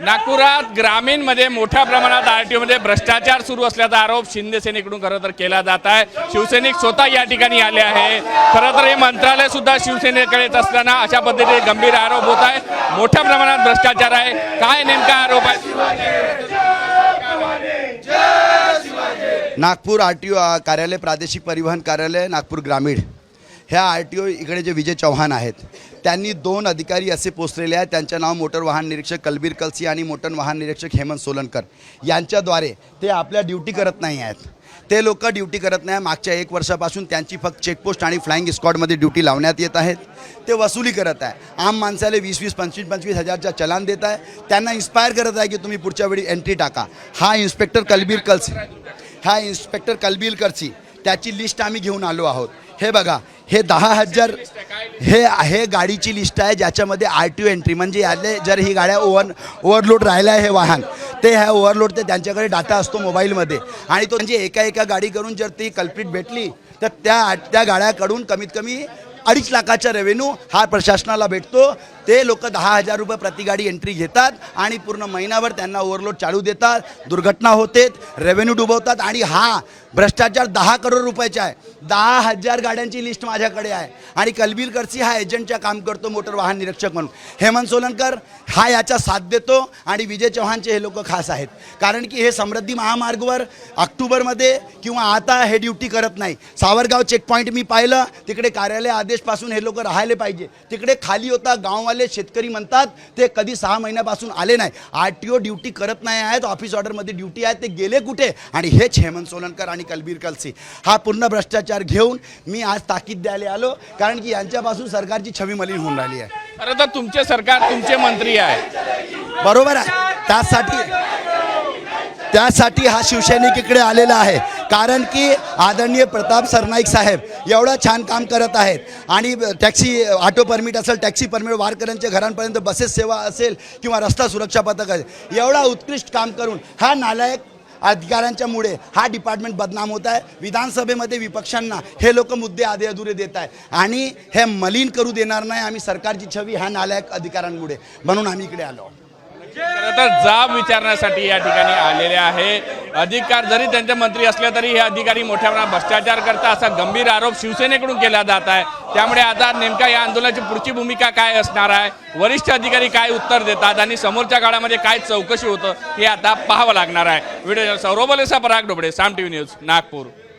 नागपुरात ग्रामीणमध्ये मोठ्या प्रमाणात आरटीओमध्ये भ्रष्टाचार सुरू असल्याचा आरोप शिंदे सेनेकडून खरं तर केला जात आहे। शिवसैनिक स्वतः या ठिकाणी आले आहे। खरं तर हे मंत्रालय सुद्धा शिवसेनेकडेच असताना अशा पद्धतीने गंभीर आरोप होत आहे। मोठ्या प्रमाणात भ्रष्टाचार आहे। काय नेमका आरोप आहे? नागपूर आरटीओ कार्यालय, प्रादेशिक परिवहन कार्यालय नागपूर ग्रामीण, ह्या आरटीओ इकडे जे विजय चव्हाण आहेत त्यांनी 2 अधिकारी असे पोचलेले आहेत। त्यांचं नाव मोटर वाहन निरीक्षक कलबीर कलसी आणि मोटर वाहन निरीक्षक हेमंत सोलनकर यांच्याद्वारे ते आपल्या ड्युटी करत नाही आहेत। ते लोक ड्युटी करत नाही। मागच्या 1 वर्षापासून त्यांची फक्त चेकपोस्ट आणि फ्लाइंग स्क्वॉडमध्ये ड्युटी लावण्यात येत आहेत। ते वसुली करत आहे। आम माणसाला 20-20, 25-25 हजारचा चलान देत आहे। त्यांना इन्स्पायर करत आहे की तुम्ही पुढच्या वेळी एंट्री टाका। हा इन्स्पेक्टर कलबीर कलसी त्याची लिस्ट आम्ही घेऊन आलो आहोत। हे बघा, हे 10,000 हे गाडीची लिस्ट आहे ज्याच्यामध्ये आरटीओ एंट्री म्हणजे याले जर ही गाड्या ओव्हरलोड राहिला आहे हे वाहन, ते ह्या ओव्हरलोड ते त्यांच्याकडे डाटा असतो मोबाईलमध्ये आणि तो म्हणजे एका गाडी करून जर ती कल्प्रिट भेटली तर त्या गाड्याकडून कमीत कमी 2.5 लाखाचा रेव्हेन्यू हा प्रशासनाला भेटतो। ते लोक 10,000 रुपये प्रति गाडी एंट्री घेतात आणि पूर्ण महिनाभर त्यांना ओव्हरलोड चालू देतात, दुर्घटना होते, रेव्हेन्यू डुबवतात आणि हा भ्रष्टाचार 10 करोड रुपयाचा आहे। 10,000 गाड्यांची लिस्ट माझ्याकडे आहे आणि कलबीर कलसी हा एजंटचा काम करतो मोटर वाहन निरीक्षक म्हणून। हेमंत सोलनकर हा याचा साथ देतो आणि विजय चव्हाणचे हे लोक खास आहेत कारण की हे समृद्धी महामार्गावर ऑक्टोबरमध्ये किंवा आता हे ड्युटी करत नाही। सावरगाव चेकपॉईंट मी पाहिलं, तिकडे कार्यालय आदेशपासून हे लोक राहायला पाहिजे, तिकडे खाली होता। गाववाले शेतकरी म्हणतात ते कधी 6 महिन्यापासून आले नाही। आरटीओ ड्युटी करत नाही आहेत, ऑफिस ऑर्डरमध्ये ड्युटी आहे, ते गेले कुठे? आणि हेच हेमंत सोलनकर आणि कलबीर कलसी हा पूर्ण भ्रष्टाचार घेऊन मी आज ताकीद द्यायला आलो कारण की यांच्यापासून सरकारची छवी मलिन होऊन राहिली आहे। खरं तर तुमचे सरकार, तुमचे मंत्री आहे, बरोबर आहे। त्यासाठी हा शिवसैनिक इकडे आलेला आहे कारण की आदरणीय प्रताप सरनाईक साहेब एवढं छान काम करत आहेत आणि टॅक्सी ऑटो परमिट असेल, टॅक्सी परमिट, वारकऱ्यांच्या घरांपर्यंत बसेस सेवा असेल किंवा रस्ता सुरक्षा पथक असेल, एवढा उत्कृष्ट काम करून हा नालायक अधिकाऱ्यांच्यामुळे हा डिपार्टमेंट बदनाम होत आहे। विधानसभेमध्ये विपक्षांना हे लोक मुद्दे आधे अधुरे देत आहे आणि हे मलिन करू देणार नाही आम्ही सरकारची छवी ह्या नालायक अधिकाऱ्यांमुळे, म्हणून आम्ही इकडे आलो। खरं तर जाब विचारण्यासाठी या ठिकाणी आलेले आहे। अधिकार जरी त्यांचे मंत्री असले तरी हे अधिकारी मोठ्या प्रमाणात भ्रष्टाचार करतात असा गंभीर आरोप शिवसेनेकडून केला जात आहे। त्यामुळे आता नेमका या आंदोलनाची पुढची भूमिका काय असणार आहे, वरिष्ठ अधिकारी काय उत्तर देतात आणि समोरच्या काळामध्ये काय चौकशी होतं हे आता पाहावं लागणार आहे। व्हिडिओ सौरभ पराग डोबळे, साम टीव्ही न्यूज, नागपूर।